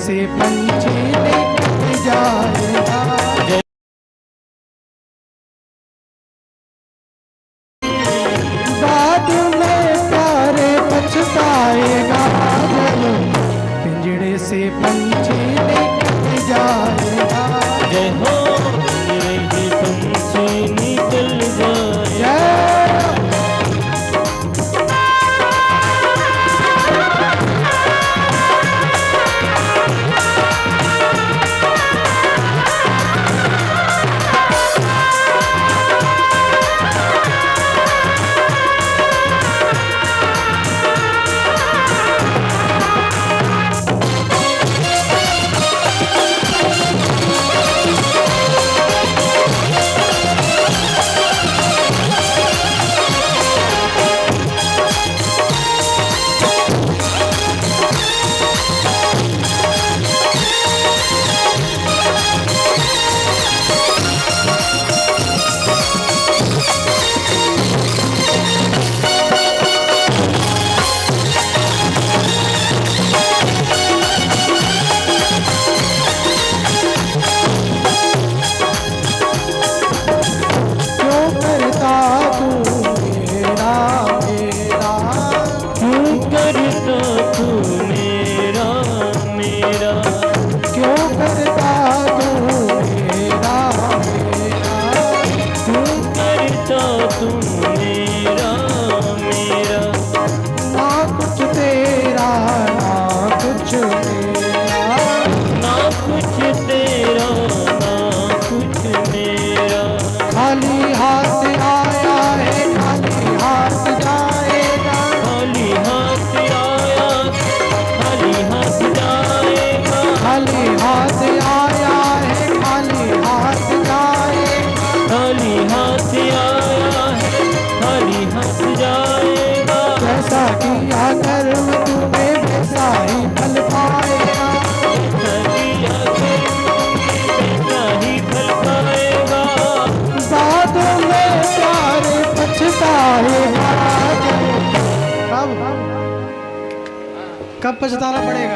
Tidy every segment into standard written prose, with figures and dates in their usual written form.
से पंछी निकल जाएगा। बाद में प्यारे पछताएगा, जब पिंजड़े से पंछी निकल जाएगा। जय हो पिंजड़े से पंछी निकल जाएगा। कब पछताना पड़ेगा?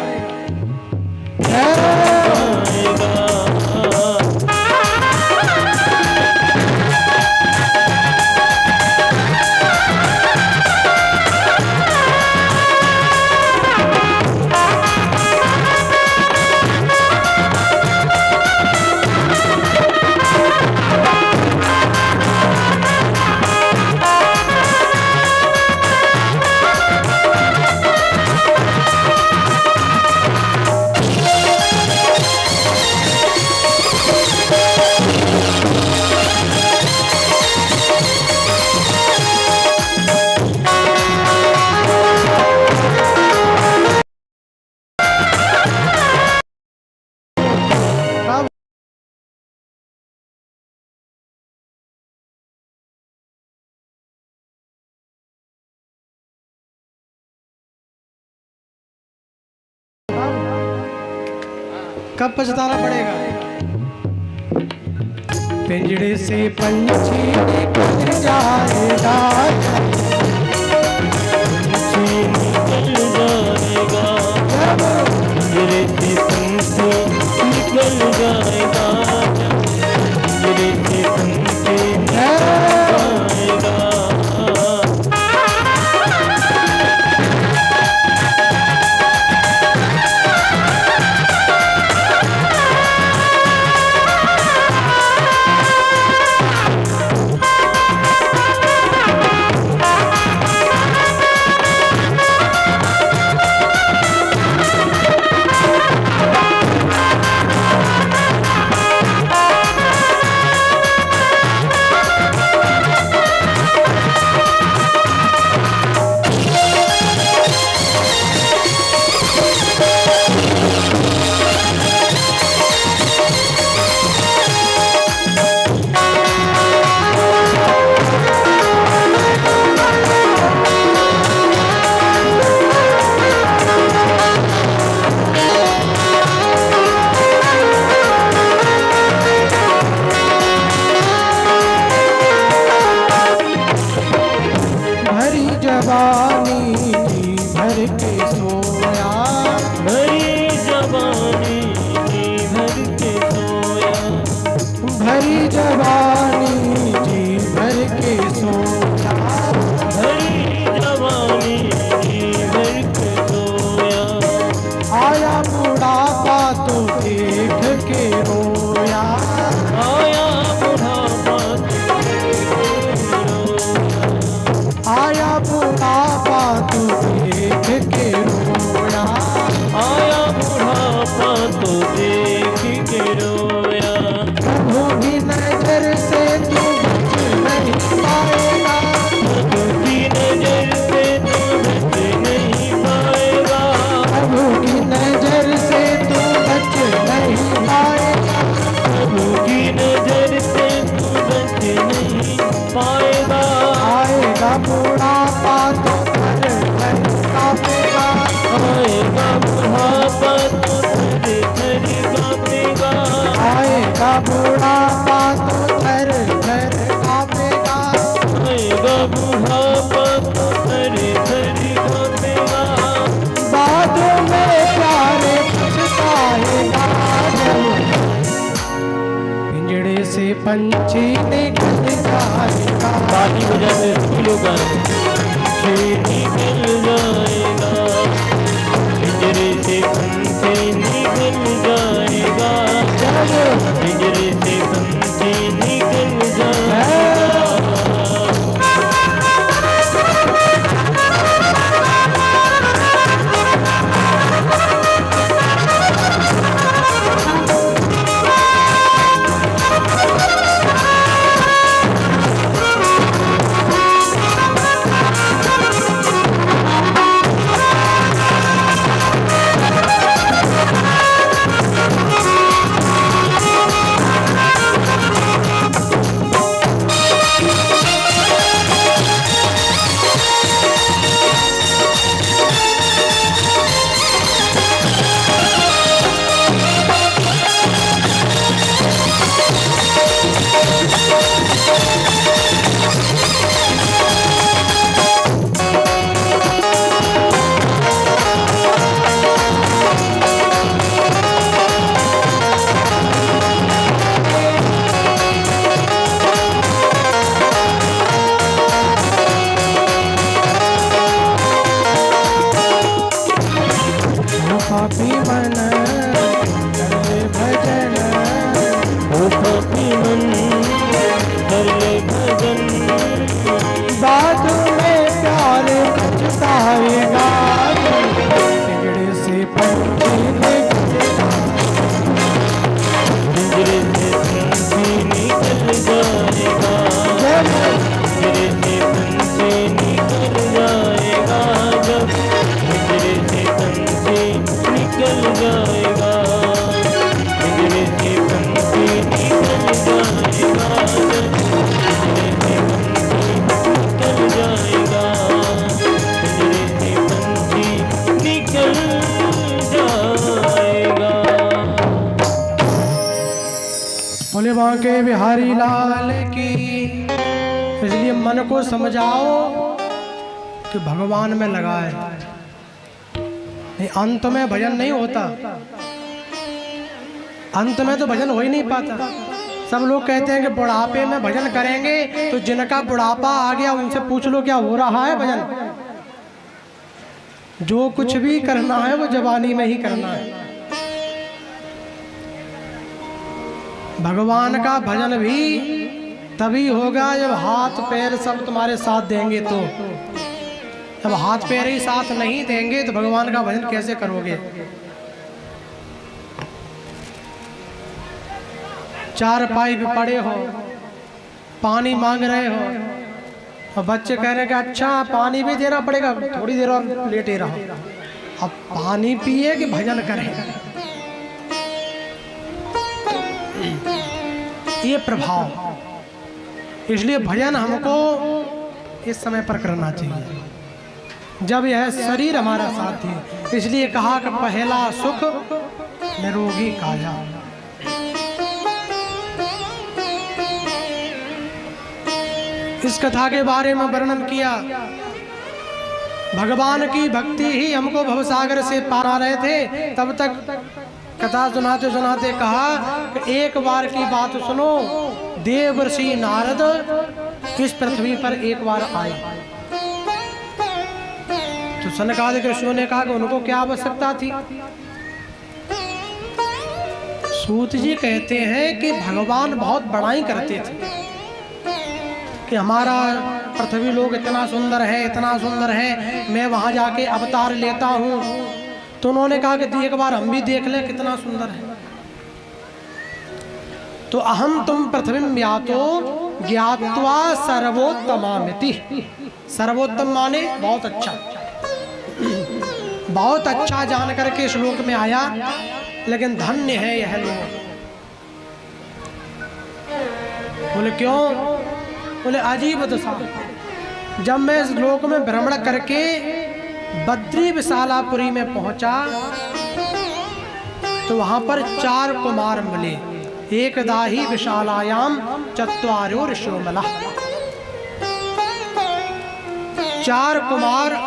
कब पछताना पड़ेगा? पिंजड़े से पंछी निकल जाएगा, पंछी निकल जाएगा। पिंजड़े से पंछी निकल जाएगा। पिंजड़े से पंछी निकल जाएगा। जवानी जी भर के सोया, भरी जवानी जी भर के सोया, भरी जवानी जी भर के सोया, भरी जवानी जी भर के सोया। आया बुढ़ापा तो देख के रोया, आया बुढ़ापा तो देख के रोया, आया बुढ़ापा तो देख के रोया, आया बुढ़ापा तो देख के रोया। प्रभु की नजर से तू बच नहीं पाएगा, प्रभु की नजर से तू बच नहीं पाएगा, प्रभु की नजर से तू बच नहीं पाएगा, प्रभु की नजर से तू बच नहीं पाएगा। आएगा बुढ़ापा तो घर घर कांपेगा, आएगा बुढ़ापा तो थर थर कांपेगा, आएगा बुढ़ापा तो घर घर कांपेगा, आएगा बुढ़ापा तो थर थर कांपेगा। बाद में प्यारे पछताएगा जब पिंजड़े से पंछी निकल जाएगा, बाकी वजह से लोग निकल जाएगा, पिंजरे से पंछी निकल जाएगा, पिंजरे से पंछी निकल जाएगा। पापी मन करे भजन, ओ पापी मन कर ले भजन, बाद में प्यारे पछताएगा पिंजड़े से पंछी निकल पिंजरे से पंछी निकल जाएगा, पिंजरे से पंछी निकल जाएगा, जब पिंजरे से पंछी निकल जाएगा, पिंजरे से पंछी निकल जाएगा, जब पिंजरे से पंछी निकल जाएगा, पिंजरे से पंछी निकल जाएगा। बोले बांके बिहारी लाल की। इसलिए मन को समझाओ कि भगवान में लगाए, नहीं अंत में भजन नहीं होता, अंत में तो भजन हो ही नहीं पाता। सब लोग कहते हैं कि बुढ़ापे में भजन करेंगे, तो जिनका बुढ़ापा आ गया उनसे पूछ लो क्या हो रहा है भजन। जो कुछ भी करना है वो जवानी में ही करना है। भगवान का भजन भी तभी होगा जब हाथ पैर सब तुम्हारे साथ देंगे। तो जब हाथ पैर ही साथ नहीं देंगे तो भगवान का भजन कैसे करोगे। चार पाई पे पड़े हो, पानी मांग रहे हो और बच्चे कह रहे हैं कि अच्छा पानी भी देना पड़ेगा, थोड़ी देर और लेटे रहो। अब पानी पिए कि भजन करें, ये प्रभाव। इसलिए भजन हमको इस समय पर करना चाहिए जब यह शरीर हमारा साथी है। इसलिए कहा कि पहला सुख निरोगी काया। इस कथा के बारे में वर्णन किया भगवान की भक्ति ही हमको भवसागर से पार आ रहे थे। तब तक कथा सुनाते सुनाते कहा कि एक बार की बात सुनो, देवर्षि नारद इस पृथ्वी पर एक बार आए। तो सनकादिक ऋषियों ने कहा कि उनको क्या आवश्यकता थी। सूत जी कहते हैं कि भगवान बहुत बड़ाई करते थे कि हमारा पृथ्वी लोक इतना सुंदर है, इतना सुंदर है, मैं वहां जाके अवतार लेता हूं। तो उन्होंने कहा कि एक बार हम भी देख लें कितना सुंदर है। तो अहम तुम पृथ्वी यातो ज्ञात्वा सर्वोत्तमामिति। सर्वोत्तम माने बहुत अच्छा, बहुत अच्छा जान करके श्लोक में आया। लेकिन धन्य है यह लोग। बोले क्यों? बोले अजीब दशा। जब मैं इस लोक में भ्रमण करके बद्री विशालापुरी में पहुंचा तो वहां पर 4 कुमार मिले। एकदा ही विशालायाम चत्वारो ऋषियोमला। 4 कुमार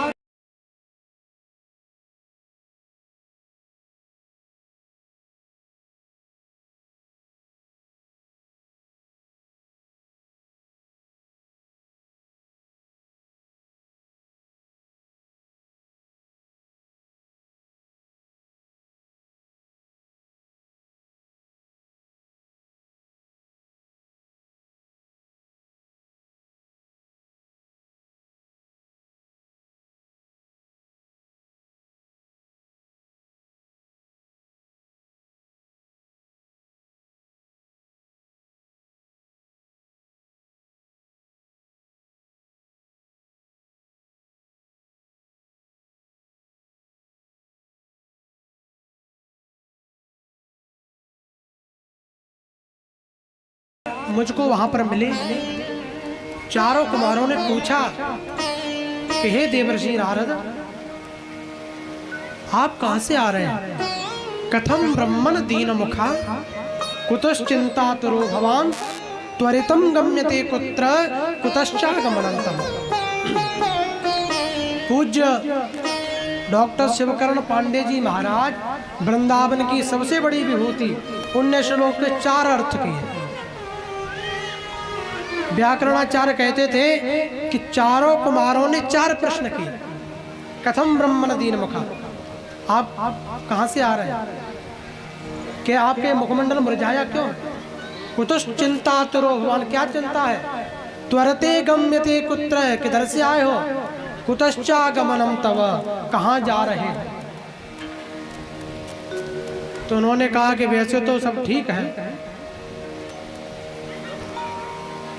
मुझको वहां पर मिले। 4 कुमारों ने पूछा कि हे देवर्षि नारद, आप कहां से आ रहे हैं? कथम ब्रह्मण दीन मुखा कुतश्चिंतातुरो भवान त्वरितम गम्यते कुत्र कुतश्चागमनंतम। पूज्य डॉक्टर शिवकर्ण पांडे जी महाराज वृंदावन की सबसे बड़ी विभूति 19 श्लोक के 4 अर्थ किए। व्याकरणाचार्य कहते थे कि 4 कुमारों ने 4 प्रश्न किए। कथम ब्रह्मण दीन मुखा, आप कहां से आ रहे हैं? क्या आपके मुखमंडल मुरझाया क्यों? कुतश्चिंतातुरो भवान, क्या चिंता है? त्वरते गम्यते कुत्र, किधर से आए हो? कुतश्चागमनम तव, कहां जा रहे हो? तो उन्होंने कहा कि वैसे तो सब ठीक है।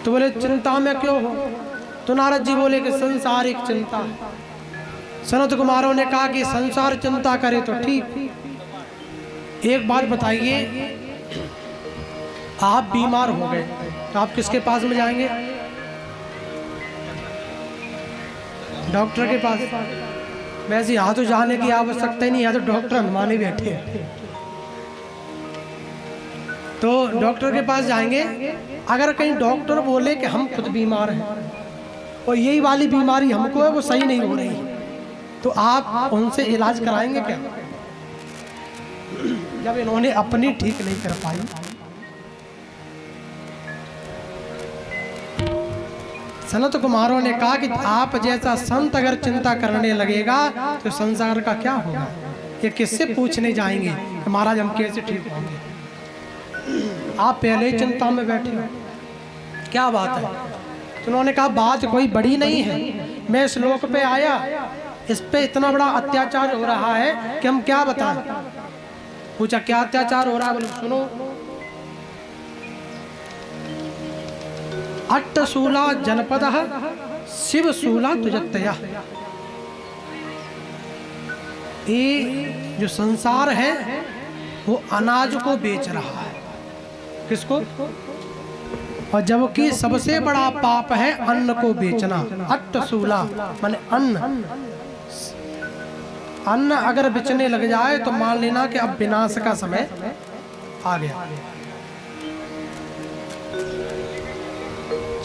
तो बोले चिंता में क्यों हो? तो नारद जी बोले कि संसारिक चिंता। सनत कुमारों ने कहा कि संसार चिंता करे तो ठीक। एक बात बताइए, आप बीमार हो गए तो आप किसके पास में जाएंगे? डॉक्टर के पास। वैसे यहाँ तो जाने की आवश्यकता ही नहीं, यहाँ तो डॉक्टर हनुमाने बैठे हैं। तो डॉक्टर के पास जाएंगे। अगर कहीं डॉक्टर बोले कि हम खुद बीमार हैं और यही वाली बीमारी हमको है, वो सही नहीं हो रही, तो आप उनसे इलाज कराएंगे क्या? जब इन्होंने अपनी ठीक नहीं कर पाई। सनत कुमारों ने कहा कि आप जैसा संत अगर चिंता करने लगेगा तो संसार का क्या होगा? ये किससे पूछने जाएंगे कि महाराज हम कैसे ठीक होंगे? आप पहले ही चिंता में बैठे हो, क्या बात है? तो उन्होंने कहा बात कोई बड़ी नहीं है, मैं इस लोक पे आया, इस पे इतना बड़ा अत्याचार हो रहा है कि हम क्या बताएं। पूछा क्या अत्याचार हो रहा है? बोले सुनो। अट्टशूला जनपद शिवशूला तुजत्तया। ये जो संसार है वो अनाज को बेच रहा है। किसको? और जबकि सबसे बड़ा पाप है अन्न को बेचना। अट्टशूला माने अन्न। अन्न अगर बेचने लग जाए तो मान लेना कि अब विनाश का समय आ गया।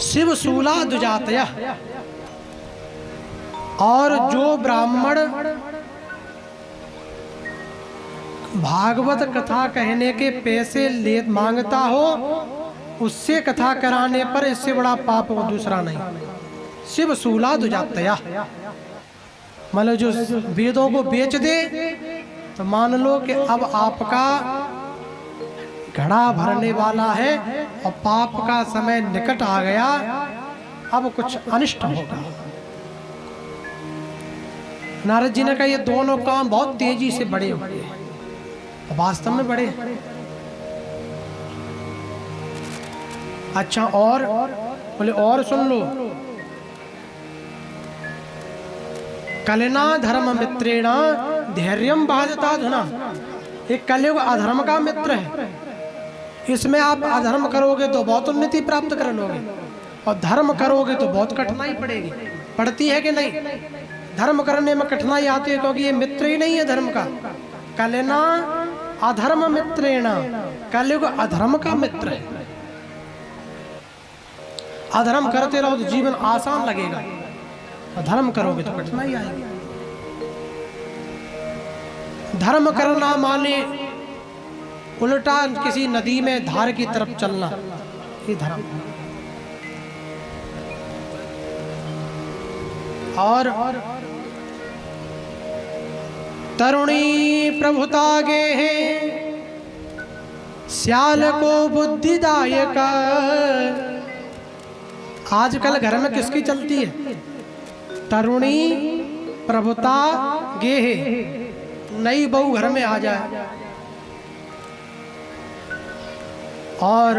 शिवशूला दुजातया। और जो ब्राह्मण भागवत कथा कहने के पैसे ले मांगता हो, उससे कथा कराने पर इससे बड़ा पाप वो दूसरा नहीं। शिव सूला दुजातया, मतलब जो वेदों को बेच दे तो मान लो कि अब आपका घड़ा भरने वाला है और पाप का समय निकट आ गया, अब कुछ अनिष्ट होगा। नारद जी ने कहा ये दोनों काम बहुत तेजी से बड़े हुए हैं, वास्तव में बड़े। अच्छा, और बोले और सुन लो, कलिना धर्म मित्रेणा धैर्यम बाधता धुना। एक कलयुग अधर्म का मित्र है, इसमें आप अधर्म करोगे तो बहुत उन्नति प्राप्त कर लोगे, और धर्म करोगे तो बहुत कठिनाई पड़ेगी। पड़ती है कि नहीं? धर्म करने में कठिनाई आती है, क्योंकि ये मित्र ही नहीं है धर्म का। कलिना अधर्म मित्रेणा, कलयुग अधर्म का मित्र है। अधर्म करते रहो तो जीवन आसान लगेगा, धर्म करोगे तो कठिनाई आएगी। धर्म करना माने उल्टा किसी नदी में धार की तरफ चलना, ये धर्म। और तरुणी प्रभुता गे है श्याल को बुद्धिदायक। आजकल घर में किसकी चलती है? तरुणी प्रभुता गे है, नई बहू घर में आ जाए और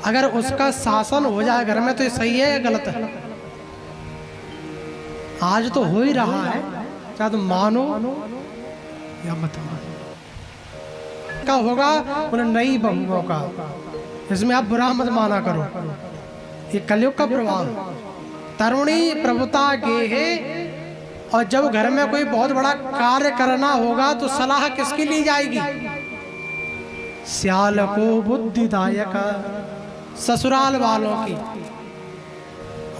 अगर उसका शासन हो जाए घर में तो ये सही है या गलत है? आज तो हो ही रहा है, चाहे तुम मानो या मत मानो। का होगा उन नई बहुओं का, इसमें आप बुरा मत माना करो, ये कलयुग का प्रभाव। तरुणी प्रभुता गे है, और जब घर में कोई बहुत बड़ा कार्य करना होगा तो सलाह किसकी ली जाएगी? श्याल को बुद्धिदायक, ससुराल वालों की।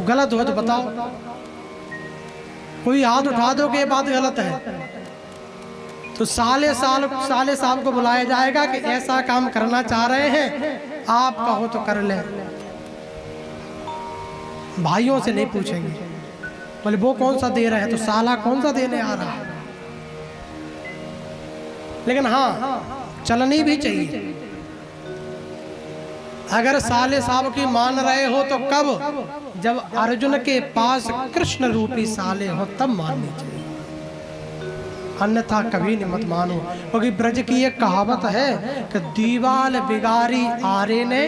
गलत हो तो बताओ, कोई हाथ उठा दो कि ये बात गलत है तो साले साहब को बुलाया जाएगा कि ऐसा काम करना चाह रहे हैं, आप कहो तो कर ले। भाइयों से नहीं पूछेंगे, बोले वो कौन सा दे रहा है तो साला कौन सा देने आ रहा है। लेकिन हाँ, चलनी भी चाहिए। अगर साले साहब की मान रहे हो तो कब? जब अर्जुन के पास कृष्ण रूपी साले हो तब माननी चाहिए, अन्यथा कभी नहीं मत मानो। क्योंकि ब्रज की एक कहावत है कि दीवाल बिगारी आरे ने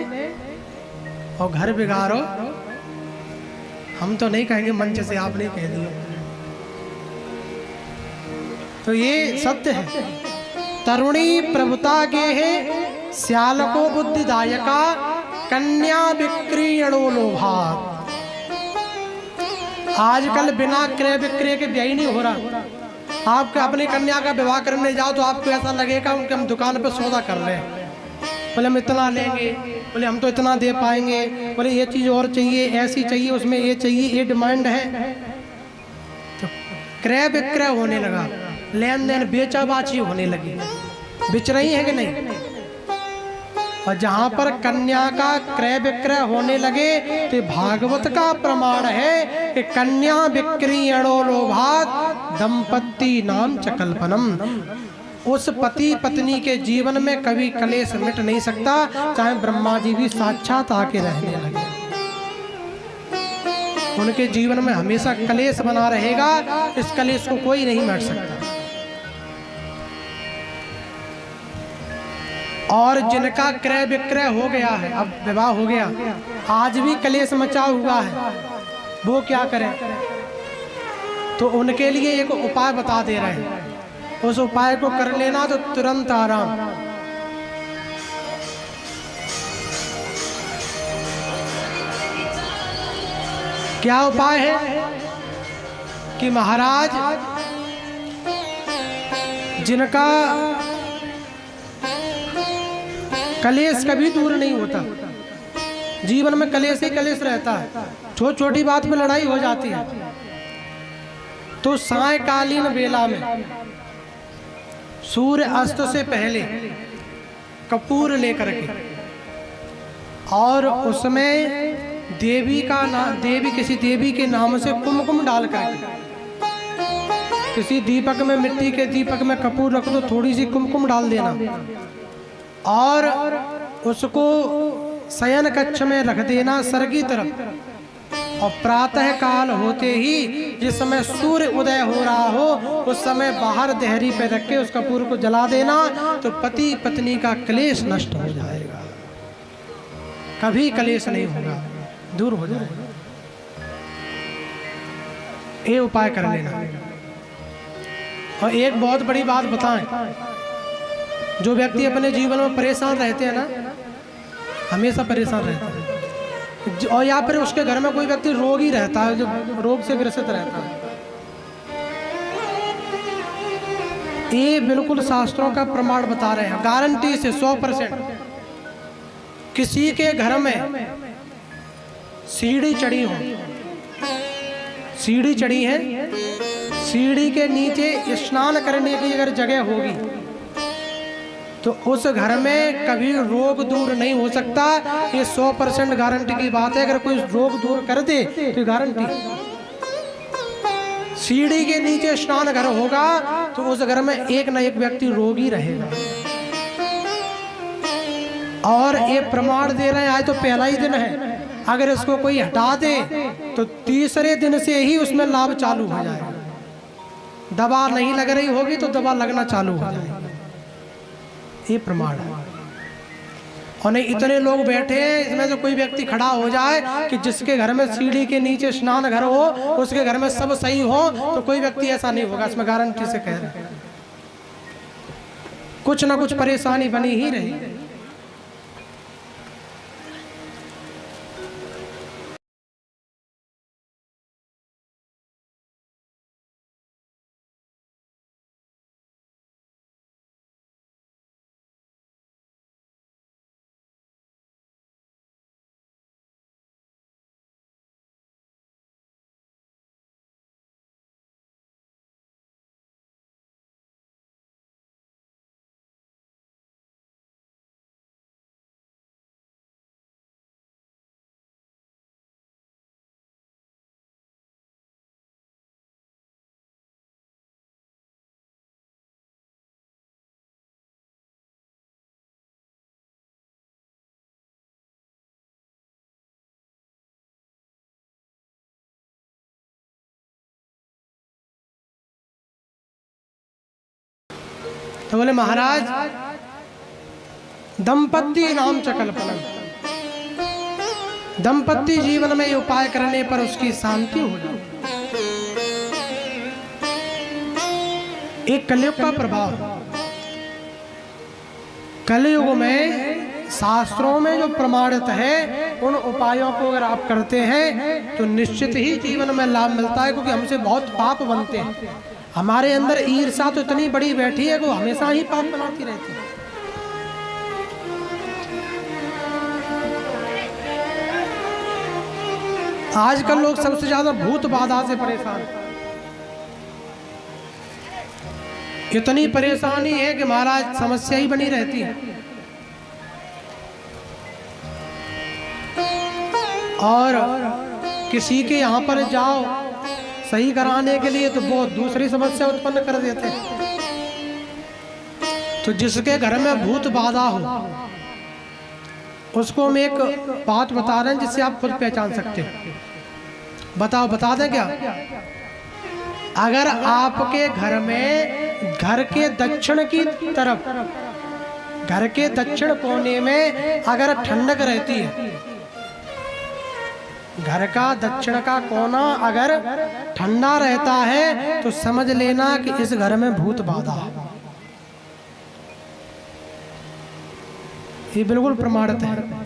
और घर बिगाड़ो। हम तो नहीं कहेंगे, मंच से आपने कह दिया, तो ये सत्य है। तरुणी प्रभुता के है श्याल को बुद्धिदायका, कन्या विक्रीयणो लोभात। आजकल बिना क्रय विक्रय के ब्याह नहीं हो रहा। आप अपनी कन्या का विवाह करने जाओ तो आपको ऐसा लगेगा कि हम दुकान पर सौदा कर रहे हैं। बोले हम इतना लेंगे, बोले हम तो इतना दे पाएंगे, बोले ये चीज़ और चाहिए, ऐसी चाहिए, उसमें ये चाहिए, ये डिमांड है। तो क्रय विक्रय होने लगा, लेन देन बेचा बाची होने लगी। बिच रही है कि नहीं? और जहाँ पर कन्या का क्रय विक्रय होने लगे तो भागवत का प्रमाण है कि कन्या विक्रीयणो लोभात दंपत्ति नाम च कल्पनम। उस पति पत्नी के जीवन में कभी कलेश मिट नहीं सकता, चाहे ब्रह्मा जी भी साक्षात आके रहने लगे, उनके जीवन में हमेशा कलेश बना रहेगा। इस कलेश को कोई नहीं मिट सकता। और जिनका क्रय विक्रय हो गया है, अब विवाह हो गया, आज भी कलेश मचा हुआ है, वो क्या करें? तो उनके लिए एक उपाय बता दे रहे हैं। उस उपाय को कर लेना तो तुरंत आराम। क्या उपाय है? कि महाराज जिनका कलेश कभी दूर नहीं होता, जीवन में कलेश ही कलेश रहता है, छोटी छोटी बात पे लड़ाई हो जाती है, तो सायकालीन बेला में सूर्य अस्त से पहले कपूर लेकर के और उसमें देवी किसी देवी के नाम से कुमकुम डाल करके किसी दीपक में, मिट्टी के दीपक में कपूर रख दो, थोड़ी सी कुमकुम डाल देना और उसको शयन कक्ष में रख देना सर की तरफ। और प्रातः काल होते ही जिस समय सूर्य उदय हो रहा हो उस समय बाहर देहरी पे रख के उस कपूर को जला देना, तो पति पत्नी का क्लेश नष्ट हो जाएगा, कभी क्लेश नहीं होगा, दूर हो जाएगा। ये उपाय कर लेना। और एक बहुत बड़ी बात बताएं, जो व्यक्ति अपने जीवन में परेशान रहते हैं ना, हमेशा परेशान रहते हैं, और या फिर उसके घर में कोई व्यक्ति रोगी रहता है, जो रोग से ग्रसित रहता है, ये बिल्कुल शास्त्रों का प्रमाण बता रहे हैं, गारंटी से 100%। किसी के घर में सीढ़ी चढ़ी हो, सीढ़ी चढ़ी है, सीढ़ी के नीचे स्नान करने की अगर जगह होगी तो उस घर में कभी रोग दूर नहीं हो सकता। ये 100% गारंटी की बात है। अगर कोई रोग दूर कर दे तो गारंटी, सीढ़ी के नीचे स्नान घर होगा तो उस घर में एक न एक व्यक्ति रोगी रहेगा। और ये प्रमाण दे रहे हैं, आज तो पहला ही दिन है, अगर इसको कोई हटा दे तो तीसरे दिन से ही उसमें लाभ चालू हो जाएगा। दवा नहीं लग रही होगी तो दवा लगना चालू हो जाएगी, ये प्रमाण है। और नहीं इतने लोग बैठे हैं, इसमें से कोई व्यक्ति खड़ा हो जाए कि जिसके घर में सीढ़ी के नीचे स्नान घर हो उसके घर में सब सही हो, तो कोई व्यक्ति ऐसा नहीं होगा, इसमें गारंटी से कह रहे हैं। कुछ ना कुछ परेशानी बनी ही रही। तो बोले महाराज दंपत्ति नाम च कल्पना, दंपत्ति जीवन में उपाय करने पर उसकी शांति हो जाए। एक कलयुग का प्रभाव, कलयुग में शास्त्रों में जो प्रमाणित है उन उपायों को अगर आप करते हैं तो निश्चित ही जीवन में लाभ मिलता है। क्योंकि हमसे बहुत पाप बनते हैं, हमारे अंदर ईर्ष्या तो इतनी बड़ी बैठी है कि वो हमेशा ही पाप बनाती रहती है। आजकल लोग सबसे ज्यादा भूत बाधा से परेशान हैं। इतनी परेशानी है कि महाराज समस्या ही बनी रहती है। और किसी के यहाँ पर जाओ सही कराने के लिए तो बहुत दूसरी समस्या उत्पन्न कर देते हैं। तो जिसके घर में भूत बाधा हो उसको हम एक बात बता रहे हैं जिससे आप खुद पहचान सकते हो। बताओ, बता दें क्या? अगर आपके घर में घर के दक्षिण की तरफ, घर के दक्षिण कोने में अगर ठंडक रहती है, घर का दक्षिण का कोना अगर ठंडा रहता है तो समझ लेना कि इस घर में भूत बाधा है। ये बिल्कुल प्रमाणित है।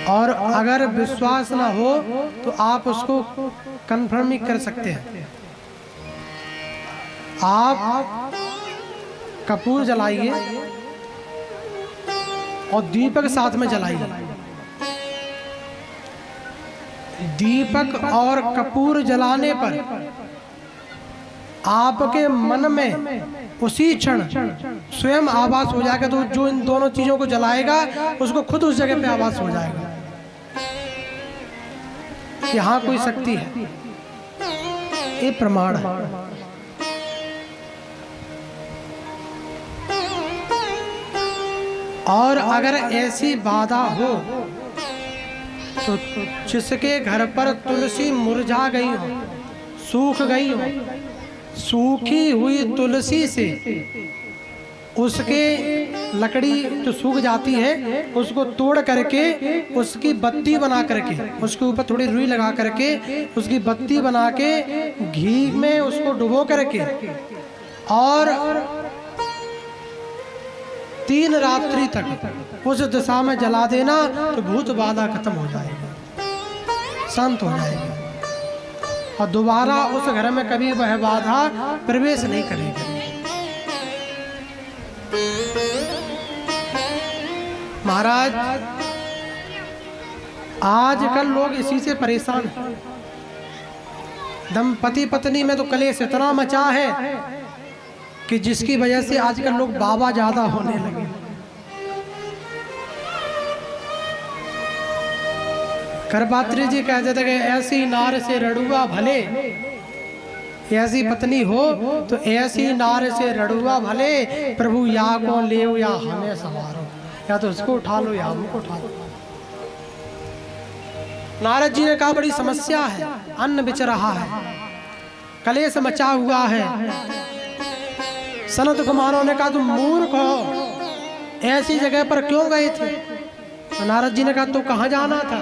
और अगर विश्वास ना हो तो आप उसको कंफर्म ही कर सकते हैं। आप कपूर जलाइए और दीपक साथ में जलाइए, दीपक और कपूर जलाने पर आपके मन में उसी क्षण स्वयं आभास हो जाएगा। तो जो इन दोनों चीजों को जलाएगा उसको खुद उस जगह पे आभास हो जाएगा, यहाँ कोई शक्ति है। ये प्रमाण है। और अगर ऐसी बाधा हो तो जिसके घर पर तुलसी मुरझा गई हो, सूख गई हो, सूखी हुई तुलसी से उसके लकड़ी जो सूख जाती है उसको तोड़ करके उसकी बत्ती बना करके उसके ऊपर थोड़ी रुई लगा करके उसकी बत्ती बना के घी में उसको डुबो करके और 3 रात्रि तक उस दिशा में जला देना तो भूत बाधा खत्म हो जाएगी, शांत हो जाएगी और दोबारा उस घर में कभी वह बाधा प्रवेश नहीं करेगी। महाराज आजकल लोग इसी से परेशान हैं। दंपति पत्नी में तो कलेश इतना मचा है कि जिसकी वजह से आजकल लोग बाबा ज्यादा होने लगे। करपात्री जी कहते थे कि ऐसी नार से रड़ुआ भले, ऐसी पत्नी हो तो ऐसी नार से रड़ुआ भले, प्रभु या को ले या हमें संवारो, या तो उसको उठा लो या हमको उठा लो। नारद जी ने कहा बड़ी समस्या है, अन्न बिच रहा है, कलेश मचा हुआ है। सनत कुमारों ने कहा तुम मूर्ख हो, ऐसी जगह पर क्यों गए थे? तो नारद जी ने कहा तो कहाँ जाना था?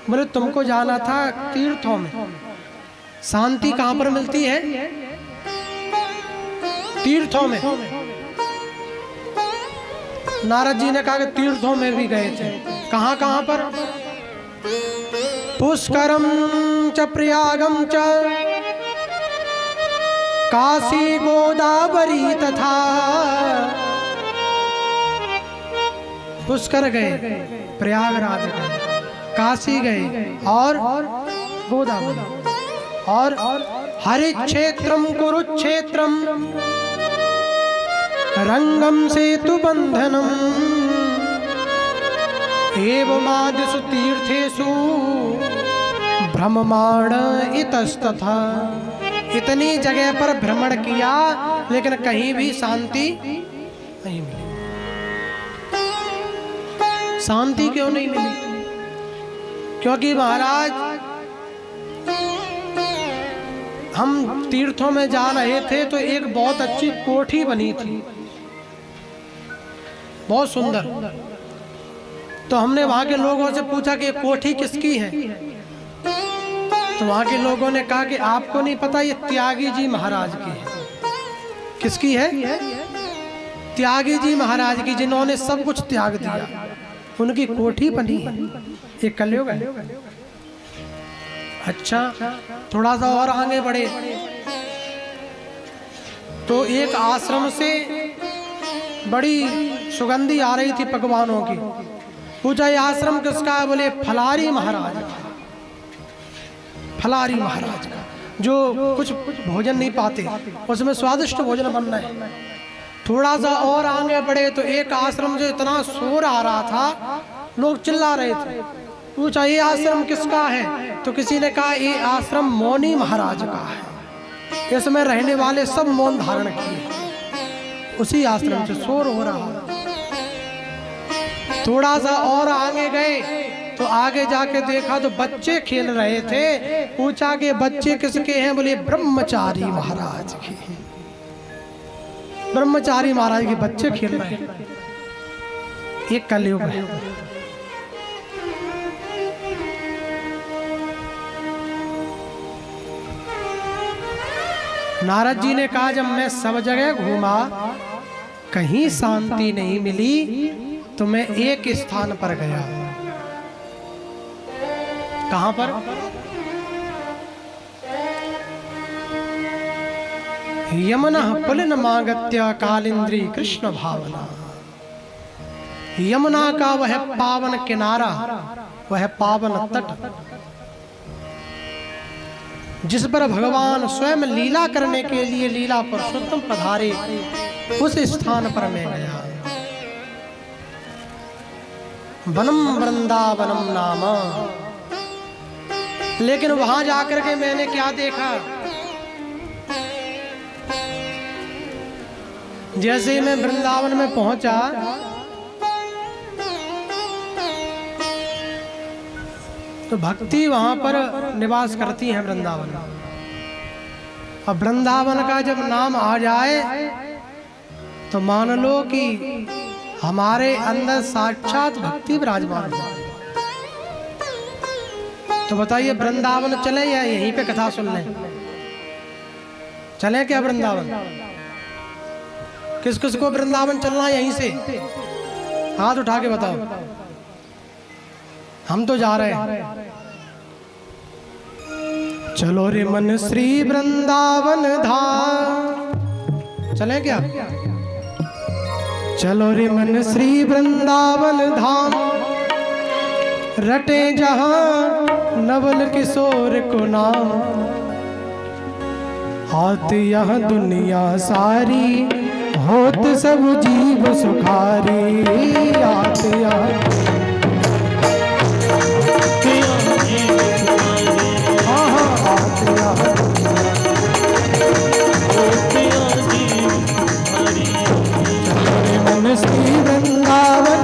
बोले तुमको जाना था तीर्थों में। शांति कहाँ पर मिलती है? तीर्थों में। नारद जी ने कहा कि तीर्थों में भी गए थे। कहाँ कहाँ पर? पुष्करम च प्रयागम च काशी गोदावरी तथा। पुष्कर गए, प्रयागराज गए, काशी गए और गोदावरी और हरिक्षेत्रम कुरुक्षेत्रम रंगम सेतु बंधनम एवमादिषु तीर्थेषु भ्रममाण इतस्तथा। इतनी जगह पर भ्रमण किया लेकिन कहीं भी शांति नहीं मिली। शांति क्यों नहीं मिली? क्योंकि महाराज हम तीर्थों में जा रहे थे तो एक बहुत अच्छी कोठी बनी थी, बहुत सुंदर। तो हमने वहां के लोगों से पूछा कि ये कोठी किसकी है? तो वहां के लोगों ने कहा कि आपको नहीं पता, ये त्यागी जी महाराज की है। किसकी है? त्यागी जी महाराज की, जिन्होंने सब कुछ त्याग दिया, उनकी कोठी बनी है। ये कलयुग है। अच्छा, थोड़ा सा और आगे बढ़े तो एक आश्रम से बड़ी सुगंधी आ रही थी पकवानों की। पूछा ये आश्रम किसका है? बोले फलारी महाराज का। फलारी महाराज का, जो कुछ भोजन नहीं पाते, उसमें स्वादिष्ट भोजन बनना है। थोड़ा सा और आगे बढ़े तो एक आश्रम जो इतना शोर आ रहा था, लोग चिल्ला रहे थे। पूछा ये आश्रम किसका है? तो किसी ने कहा ये आश्रम मौनी महाराज का है, इसमें रहने वाले सब मौन धारण किए। उसी आश्रम से शोर हो रहा। थोड़ा सा और आगे गए तो आगे जाके देखा तो बच्चे खेल रहे थे। पूछा कि बच्चे किसके हैं? बोले ब्रह्मचारी महाराज के। ब्रह्मचारी महाराज के बच्चे खेल रहे हैं। ये कलयुग है। नारद जी ने कहा जब मैं सब जगह घूमा, कहीं शांति नहीं मिली, तो मैं एक स्थान पर गया। कहां पर? यमुना पुलिनमागत्य कालिंद्री कृष्ण भावना। यमुना का वह पावन किनारा, वह पावन तट, जिस पर भगवान स्वयं लीला करने के लिए लीला पुरुषोत्तम पधारे, उस स्थान पर मैं गया। वनम वृंदावनम नाम। लेकिन वहां जाकर के मैंने क्या देखा, जैसे ही मैं वृंदावन में पहुंचा तो भक्ति वहां पर निवास करती है वृंदावन। अब वृंदावन का जब नाम आ जाए तो मान लो कि हमारे अंदर साक्षात भक्ति विराजमान है। तो बताइए वृंदावन चले या यहीं पे कथा सुन लें? चलें क्या वृंदावन? किस किस को वृंदावन चलना है यहीं से? हाथ उठा के बताओ। हम तो जा रहे हैं। चलो रे मन श्री वृंदावन धाम। चलें क्या? चलो रे मन श्री वृंदावन धाम, रटे जहां नवल किशोर को नाम। हाथ यह दुनिया सारी, होत सब जीव सुखारी। हाथ यह श्री वृंदावन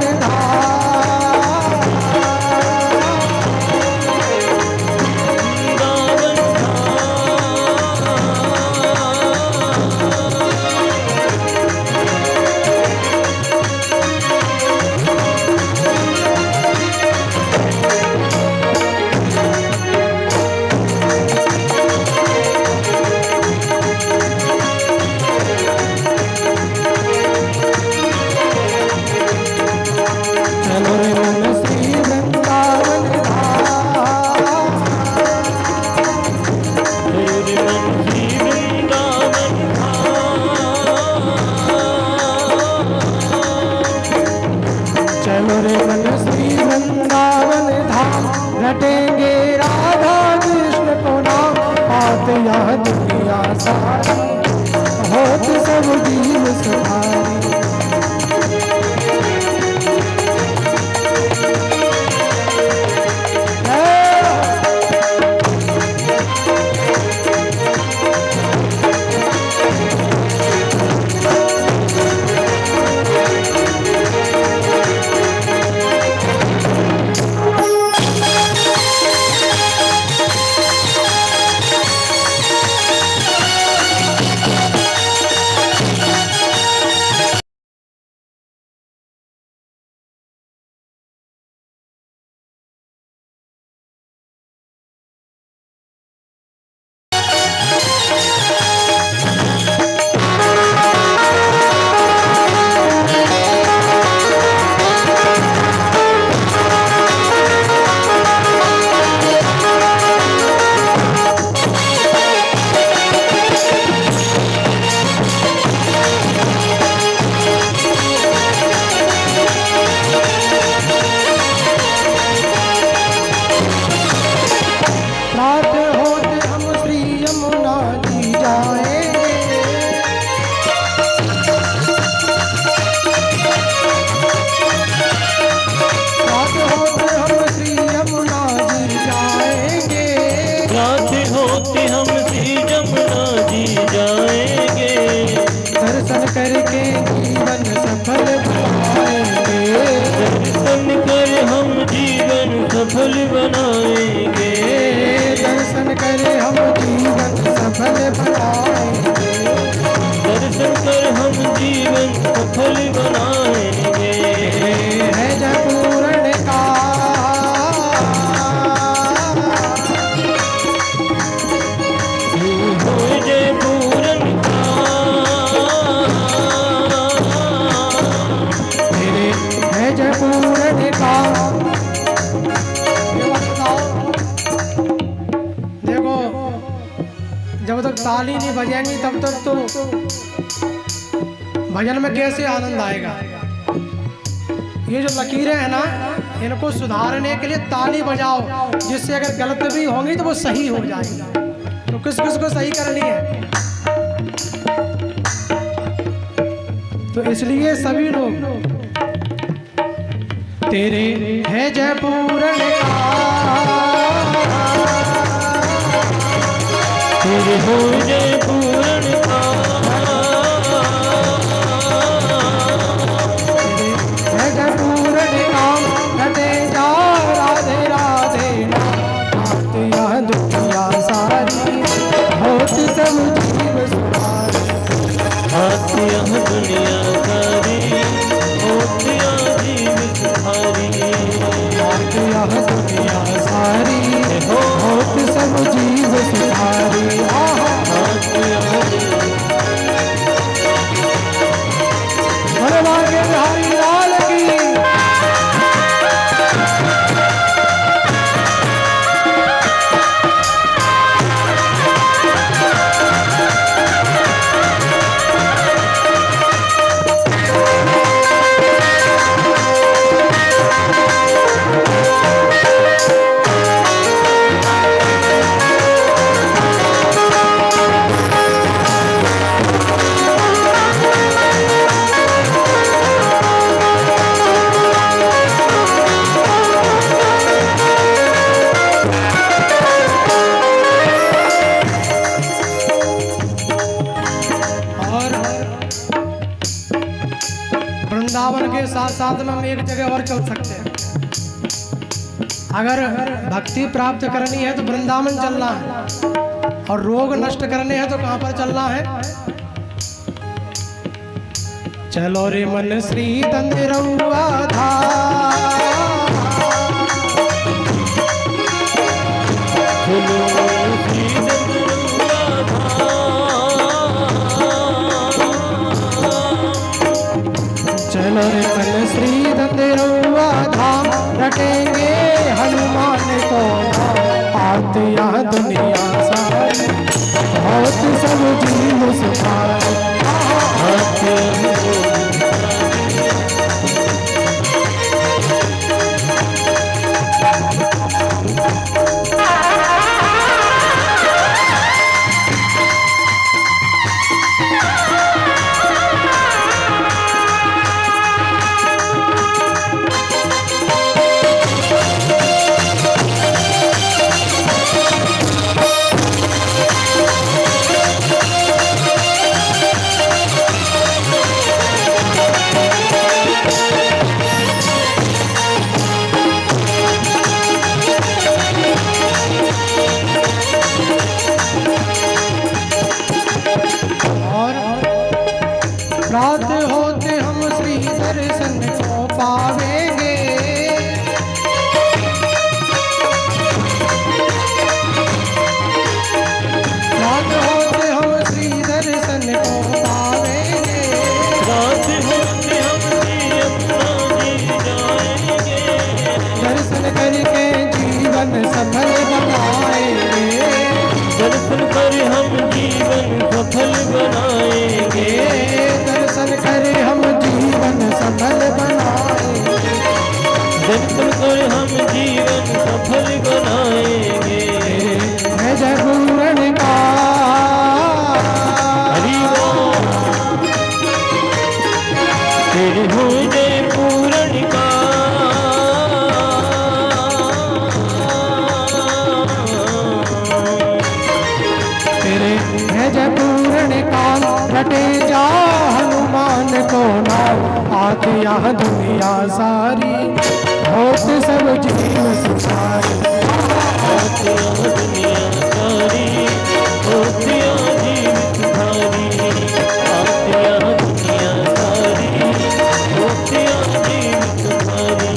रटेंगे राधा कृष्ण को नाम। हाथ यह दुनिया सारी, होत सब जीव सुखारी। करके जीवन सफल बनाएंगे। दर्शन कर हम जीवन सफल बनाएंगे। दर्शन करे हम जीवन सफल बनाएंगे। दर्शन कर हम जीवन सफल बनाएंगे। है जय पूर्ण का जब तक ताली नहीं बजेंगी तब तक तो भजन में कैसे आनंद आएगा। ये जो लकीरें हैं ना, इनको सुधारने के लिए ताली बजाओ, जिससे अगर गलत भी होंगी तो वो सही हो जाएगी। किस किस को सही करनी है। तो इसलिए सभी लोग तेरे है जय पूरण का, तेरे हो जय पूरण का, तेरे है जय पूरण का, घटे जा राधे राधे नाथ, यह दुनिया सारी होत सब जीव सुधारी। हाथ यह दुनिया सारी होतिया जीव सुधारी। हाथ यह दुनिया सारी होत सब जीव सुधारी। हाथ यह मनवा के बिहारी लाल की। वृंदावन के साथ साथ में हम एक जगह और चल सकते हैं। अगर भक्ति प्राप्त करनी है तो वृंदावन चलना है, और रोग नष्ट करने हैं तो कहां पर चलना है? चलो रे मन श्री तंदिरौआ धाम, चलो श्री तंदिरौआ चलो रे मन श्री तंदिरौआ धाम, रटेंगे हनुमान को नाम, आत यहाँ दुनिया सारी बहुत सब जीव सुधारी। हाथ रात होते हम श्री दर्शन को पावेंगे, रात होते हम श्री दर्शन को पावेंगे, रात होते हम श्री अपना जी जाएंगे, दर्शन करके जीवन सफल बनाएंगे, दर्शन कर हम जीवन सफल बनाएंगे, दर्शन करे हम जीवन सफल बनाएंगे, दर्शन कर हम जीवन सफल बनाएंगे। है जय पूरण का, हरि बोल। तेरे हो जय पूरण का, तेरे है जय पूरण काल, रटे जा हनुमान को नाम, आत यहाँ दुनिया सारी होत सब जीव सुधारी। हाथ यह दुनिया सारी होतिया जीव सुधारी। हाथ यह दुनिया सारी होतिया जीव सुधारी।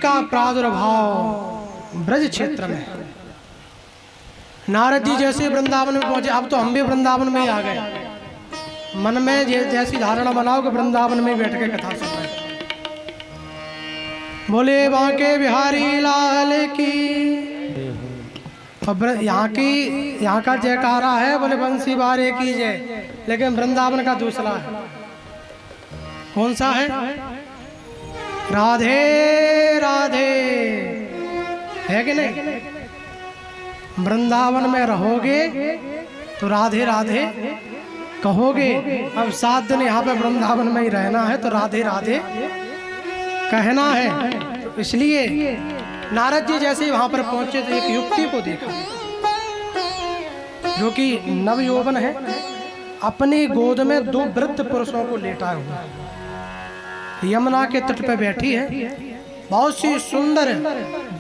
का प्रादुर्भाव ब्रज क्षेत्र में। नारद जी जैसे वृंदावन में पहुंचे, अब तो हम भी वृंदावन में ही आ गए। मन में जैसी धारणा बनाओ कि वृंदावन में बैठ के कथा सुन रहे। बोले बांके बिहारी लाल की। अब यहाँ का जयकारा है, बोले बंसी बारे की जय, लेकिन वृंदावन का दूसरा है। कौन सा है? राधे राधे, है कि नहीं? वृंदावन में रहोगे तो राधे राधे कहोगे। अब 7 दिन यहाँ पे वृंदावन में ही रहना है तो राधे राधे कहना है। तो इसलिए नारद जी जैसे वहां पर पहुंचे तो एक युवती को देखा जो कि नवयौवन है, अपनी गोद में 2 वृद्ध पुरुषों को लेटाए हुए यमुना के तट पर बैठी है। बहुत सी सुंदर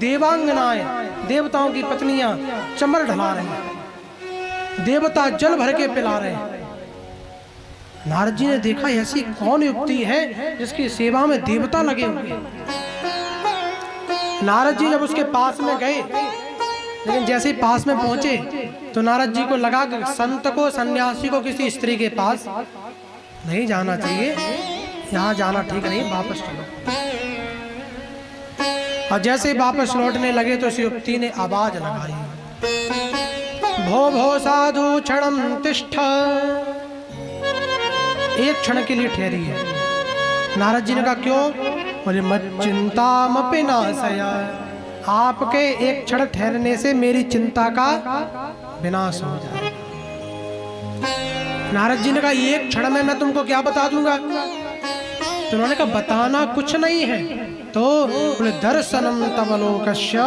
देवांगनाएं, देवताओं की पत्नियां चमर ढला रही हैं, देवता जल भर के पिला रहे हैं। नारद जी ने देखा ऐसी कौन युक्ति है जिसकी सेवा में देवता लगे हुए। नारद जी जब उसके पास में गए, लेकिन जैसे ही पास में पहुंचे तो नारद जी को लगा कि संत को, सन्यासी को किसी स्त्री के पास नहीं जाना चाहिए, यहाँ जाना ठीक नहीं, वापस चलो। और जैसे ही वापस लौटने लगे तो उस युवती ने आवाज लगाई, भो भो साधु क्षणम तिष्ठ। एक क्षण के लिए ठहरी है। नारद जी ने कहा क्यों? बोले मत चिंता मपि नाशया, आपके एक क्षण ठहरने से मेरी चिंता का विनाश हो जाए। नारद जी ने कहा एक क्षण में मैं तुमको क्या बता दूंगा? तो उन्होंने कहा बताना कुछ नहीं है। तो बोले दर्शनम तवलोकस्य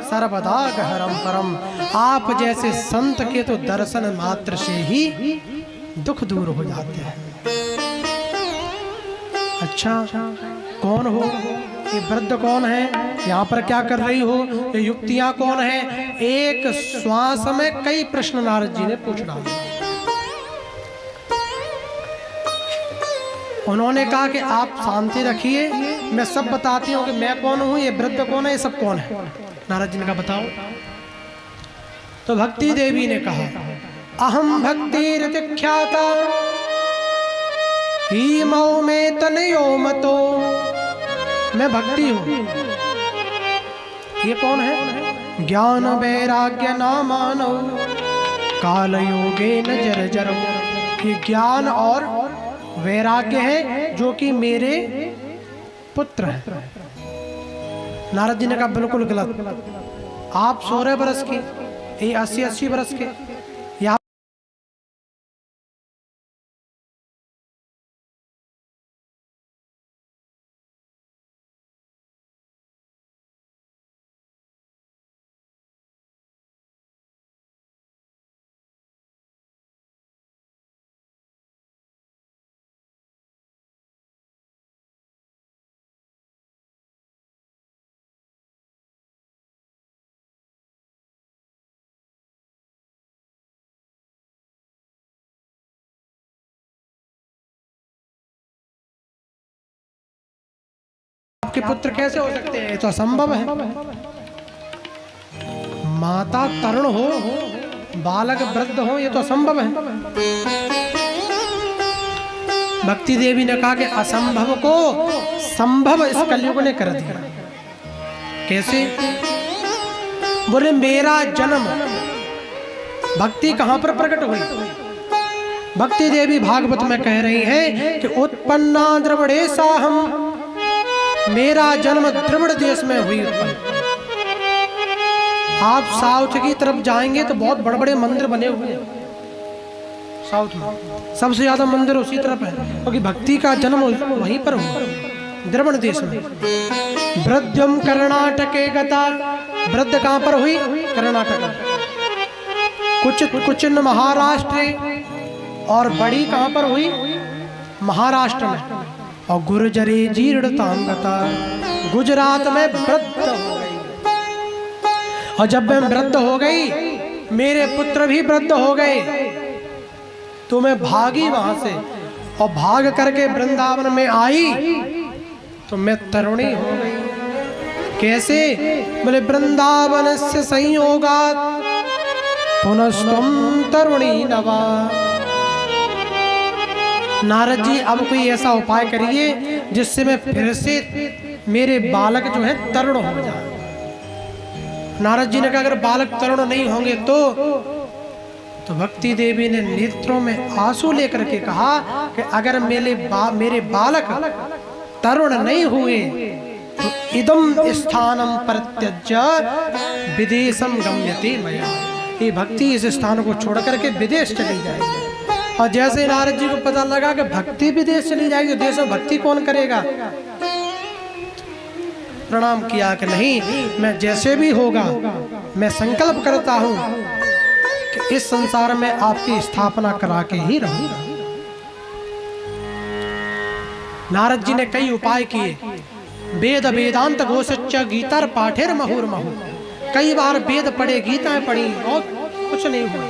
सर्वदा गहरम परम, आप जैसे संत के तो दर्शन मात्र से ही दुख दूर हो जाते हैं। अच्छा कौन हो ये? वृद्ध कौन है? यहाँ पर क्या कर रही हो? ये युक्तियां कौन है? एक श्वास में कई प्रश्न नारद जी ने पूछ डाले। उन्होंने कहा कि आप शांति रखिए, मैं सब बताती हूँ कि मैं कौन हूँ, ये वृद्ध कौन है, ये सब कौन है। नारद जी ने कहा बताओ। तो भक्ति देवी ने कहा अहम भक्ति ऋतिख्याता ही मऊ में तनयो मतो, मैं भक्ति हूँ। ये कौन है? ज्ञान वैराग्य नामानो काल योगे न जर जरो, ये ज्ञान और वैराग्य है जो कि मेरे पुत्र है। नारद जी ने कहा बिल्कुल गलत, आप 16 वर्ष की, ये 80 वर्ष के, या आपके पुत्र कैसे हो सकते हैं? ये तो असंभव है। माता तरुण हो, बालक वृद्ध हो, ये तो असंभव है। भक्ति देवी ने कहा कि असंभव को संभव इस कलयुग ने कर दिया। कैसे? बोले मेरा जन्म, भक्ति कहां पर प्रकट हुई? भक्ति देवी भागवत में कह रही है कि उत्पन्ना द्रविड़ेशाहम, मेरा जन्म द्रविड़ देश में हुई उत्पन्न। आप साउथ की तरफ जाएंगे तो बहुत बड़े बड़े मंदिर बने हुए हैं साउथ में, सबसे ज्यादा मंदिर उसी तरफ है, क्योंकि भक्ति का जन्म वहीं पर हुआ, द्रविड़ देश में। वृद्धम कर्णाटके गता, वृद्ध कहां पर हुई? कर्नाटक। कुछ महाराष्ट्र, और बड़ी कहां पर हुई? महाराष्ट्र में। और गुर्जरे जीर्णतांगता, गुजरात में वृद्ध हो गई। और जब मैं वृद्ध हो गई, मेरे पुत्र भी वृद्ध हो गए, तो मैं भागी वहां से, और भाग करके वृंदावन में आई तो मैं तरुणी हो गई। कैसे? बोले वृंदावन से संयोगात पुनस्त्वं तरुणी नवा। नारद जी अब कोई ऐसा उपाय करिए जिससे मैं फिर से मेरे बालक जो है तरुण हो जाए। नारद जी ने कहा अगर बालक तरुण नहीं होंगे तो भक्ति देवी ने नेत्रों में आंसू लेकर के कहा कि अगर मेरे बालक तरुण नहीं हुए तो इदम स्थानम प्रत्यज्य विदेशम गम्यते मया। ये भक्ति इस स्थान को छोड़ करके विदेश चली जाएगी। और जैसे नारद जी को पता लगा कि भक्ति विदेश चली जाएगी तो देश में भक्ति कौन करेगा, प्रणाम किया कि नहीं, मैं जैसे भी होगा मैं संकल्प करता हूं कि इस संसार में आपकी स्थापना करा के ही रहूंगा। नारद जी ने कई उपाय किए। वेद वेदांत घोषिच गीतार पाठेर महुर महु। कई बार वेद पढ़े, गीताएं पढ़ी और कुछ नहीं हुआ।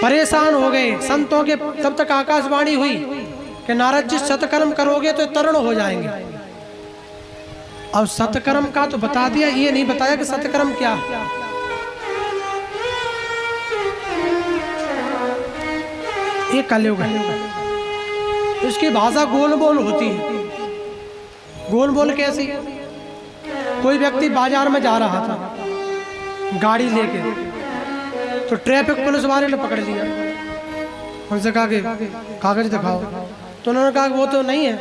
परेशान हो गए संतों के। तब तक आकाशवाणी हुई कि नारद जी सत्कर्म करोगे तो तरुण हो जाएंगे। अब सत्कर्म का तो बता दिया, ये नहीं बताया कि सत्कर्म क्या। ये कलयुग है, इसकी भाषा गोल बोल होती है। गोल बोल कैसी? कोई व्यक्ति बाजार में जा रहा था गाड़ी लेके, तो ट्रैफिक पुलिस वाले ने पकड़ लिया। उनसे कहा कि कागज दिखाओ, तो उन्होंने कहा वो तो नहीं है।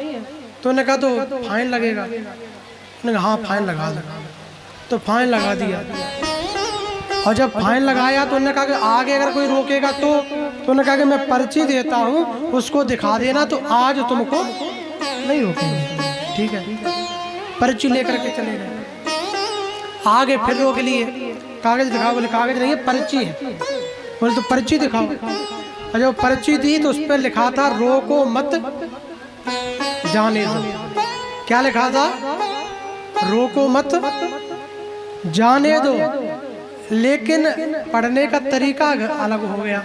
तो उन्होंने कहा तो फाइन लगेगा। उन्होंने कहा हाँ फाइन लगा दो। तो फाइन लगा दिया। और जब फाइन लगाया तो उन्होंने कहा कि आगे अगर कोई रोकेगा तो उन्होंने कहा कि मैं पर्ची देता हूँ, उसको दिखा देना तो आज तुमको नहीं रोकेंगे। ठीक है, पर्ची लेकर के चले गए। आगे फिर रोक लिए, कागज दिखाओ। बोले कागज नहीं है, पर्ची है। बोले तो पर्ची दिखाओ। और जब पर्ची दी तो उस पर लिखा था रोको मत जाने दो। क्या लिखा था? रोको मत जाने दो। लेकिन पढ़ने का तरीका अलग हो गया।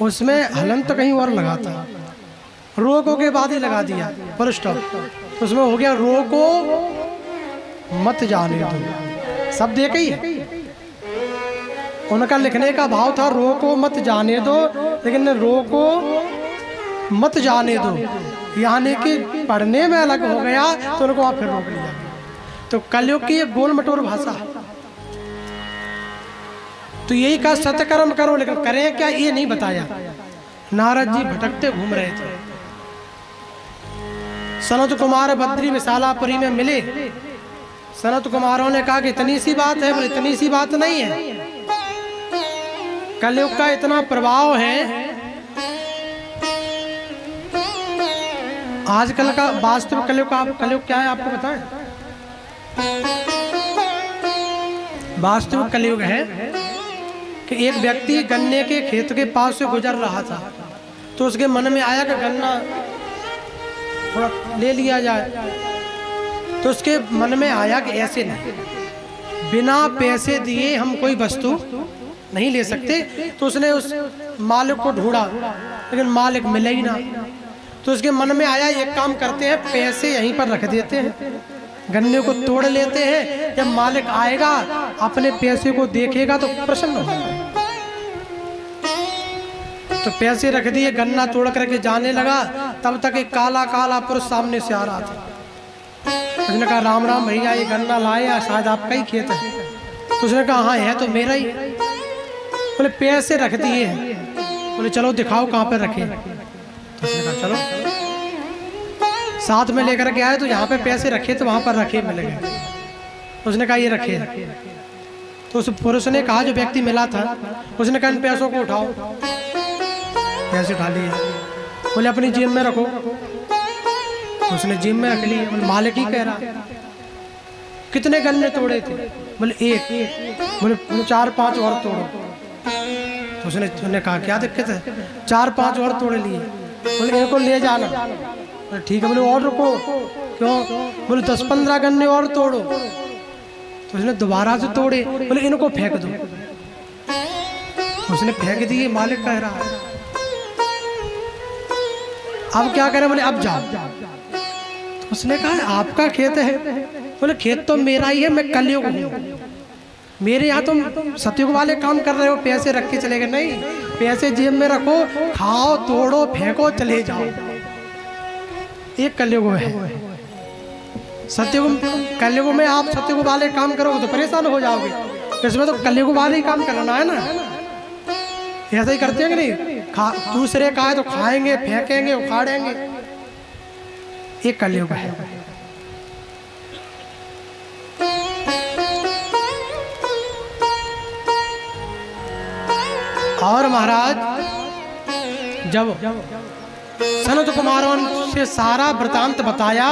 उसमें हलंत कहीं और लगा था, रोको के बाद ही लगा दिया फुल स्टॉप। तो उसमें हो गया रोको मत जाने दो। शब्द एक ही है। उनका लिखने का भाव था रोको मत जाने दो, लेकिन रोको मत जाने दो यानी कि पढ़ने में अलग हो गया तो उनको फिर रोक लिया। तो कलयुग की एक गोल मटोर भाषा है। तो यही कहा सत्कर्म करो, लेकिन करें क्या ये नहीं बताया। नारद जी भटकते घूम रहे थे। सनत कुमार बद्री विशालापुरी में मिले। सनत कुमारों ने कहा कि इतनी सी बात है। बोले इतनी सी बात नहीं है, कलयुग का इतना प्रभाव है। आजकल का वास्तविक कलयुग क्या है आपको बताएं? वास्तविक कलयुग है कि एक व्यक्ति गन्ने के खेत के पास से गुजर रहा था, तो उसके मन में आया कि गन्ना थोड़ा ले लिया जाए। तो उसके मन में आया कि ऐसे नहीं, बिना पैसे दिए हम कोई वस्तु नहीं ले सकते। तो उसने उस मालिक को ढूंढा, लेकिन मालिक मिला ही ना। तो उसके मन में आया एक काम करते हैं, पैसे यहीं पर रख देते हैं, गन्ने को तोड़ लेते हैं। जब मालिक आएगा अपने पैसे को देखेगा तो प्रसन्न होगा। तो पैसे रख दिए, गन्ना तोड़ करके जाने लगा। तब तक एक काला काला पुरुष सामने से आ रहा था। उसने कहा राम राम भैया, ये गन्ना लाए या शायद आपका ही खेत है? तो उसने कहा हाँ है तो मेरा ही। बोले पैसे रख दिए हैं। बोले चलो दिखाओ कहाँ पर रखे। तो उसने कहा चलो। साथ में लेकर के आए तो यहाँ पे पैसे रखे तो वहाँ पर रखे मिल गए। उसने कहा ये रखे। तो उस पुरुष ने कहा, जो व्यक्ति मिला था, उसने कहा इन पैसों को उठाओ। पैसे उठा लिए। बोले अपनी जेब में रखो। उसने जेब में रख लिए। मालिक ही कह रहा। कितने गन्ने तोड़े थे? बोले एक। बोले 4-5 और तोड़ो। तो उसने कहा क्या दिक्कत है? 4-5 और तोड़ लिए। बोले इनको ले जाना। ठीक है। बोले और रुको। क्यों? बोले 10-15 गन्ने और तोड़ो। तो उसने दोबारा से तोड़े। बोले इनको फेंक दो। उसने फेंक दिए। मालिक कह रहा है अब क्या करें? बोले अब जाओ। तो उसने कहा आपका खेत है? बोले खेत तो मेरा ही है, मैं कलयुग हूँ, मेरे यहाँ तुम सतयुग वाले काम कर रहे हो, पैसे रख के चले गए। नहीं, पैसे जेब में रखो, खाओ, तोड़ो, फेंको, चले जाओ। एक कलयुग है। सतयुग, कलयुग में आप सतयुग वाले काम करोगे तो परेशान हो जाओगे, इसमें तो कलयुग वाले ही काम करना है ना। ऐसा ही करते हैं कि नहीं, दूसरे का है तो खाएंगे, फेंकेंगे, उखाड़ेंगे। एक कलयुग है। और महाराज जब सनत कुमारों से सारा वृतांत बताया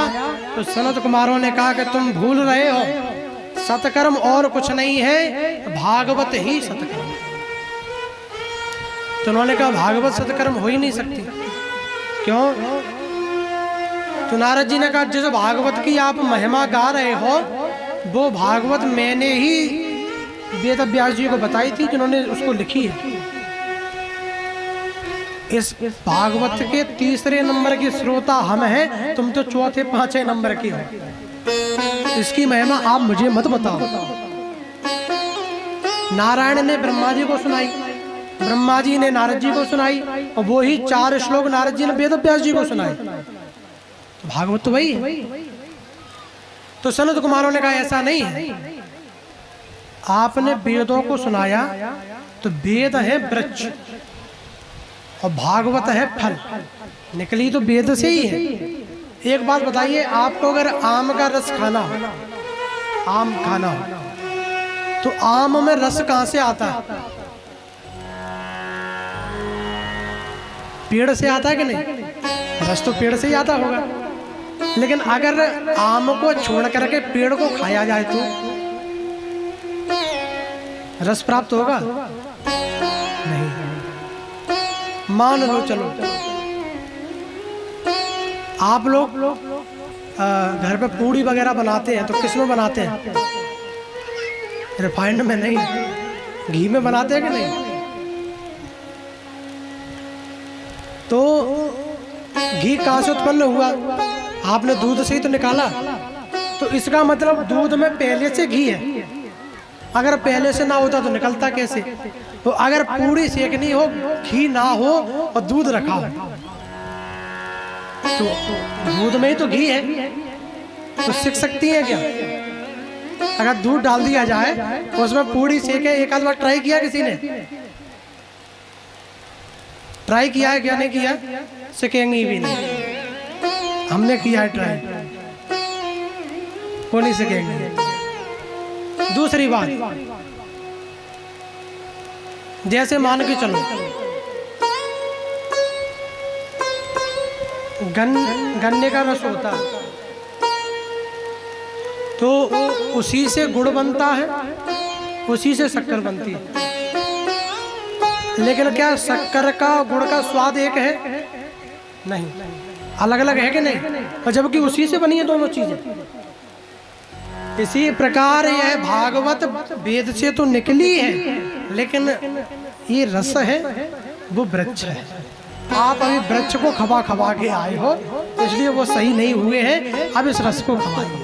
तो सनत कुमारों ने कहा कि तुम भूल रहे हो, सतकर्म और कुछ नहीं है, भागवत ही सतकर्म। तो उन्होंने कहा भागवत सतकर्म हो ही नहीं सकती। क्यों? तो नारद जी ने कहा जो भागवत की आप महिमा गा रहे हो वो भागवत मैंने ही वेद व्यास जी को बताई थी, जिन्होंने उसको लिखी है। इस भागवत के तीसरे नंबर के श्रोता हम हैं, तुम तो चौथे पांचवें नंबर के हो। इसकी महिमा आप मुझे मत बताओ। नारायण ने ब्रह्मा जी को सुनाई, ब्रह्मा जी ने नारद जी को सुनाई, और वो ही 4 श्लोक नारद जी ने वेद व्यास जी को सुनाई। तो भागवत तो वही है। तो सनत कुमारों ने कहा ऐसा नहीं है, आपने वेदों को सुनाया तो वेद है वृक्ष और भागवत है फल, निकली तो वेद से ही है। एक बात बताइए, आपको अगर आम का रस खाना हो, आम खाना हो, तो आम में रस कहां से आता है? पेड़ से आता है कि नहीं? रस तो पेड़ से ही आता होगा। लेकिन अगर आम को छोड़ करके पेड़ को खाया जाए तो रस प्राप्त होगा? नहीं। मान लो, चलो आप लोग घर पे पूड़ी वगैरह बनाते हैं तो किस में बनाते हैं? रिफाइंड में नहीं, घी में बनाते हैं कि नहीं? तो घी कहाँ से उत्पन्न हुआ? आपने दूध से ही तो निकाला। तो इसका मतलब दूध में पहले से घी है। अगर पहले से ना होता तो निकलता कैसे? तो अगर पूरी सेकनी हो, घी ना हो और दूध रखा हो, तो दूध में ही तो घी है, तो सीख सकती है क्या? अगर दूध डाल दिया जाए तो उसमें पूरी सेके, एक आध बार ट्राई किया किसी ने? ट्राई किया है क्या? नहीं किया, सीखेंगी भी नहीं। हमने किया है ट्राई, वो नहीं सीखेंगे। दूसरी बात, जैसे मान के चलो गन्ने का रस होता है तो उसी से गुड़ बनता है, उसी से शक्कर बनती है। लेकिन क्या शक्कर का गुड़ का स्वाद एक है? नहीं, अलग अलग है कि नहीं? और जबकि उसी से बनी है दोनों चीजें। इसी प्रकार यह भागवत वेद से तो निकली है, लेकिन ये रस है वो वृक्ष है। आप अभी वृक्ष को खबा खबा के आए हो, इसलिए वो सही नहीं हुए हैं। अब इस रस को खवाइए।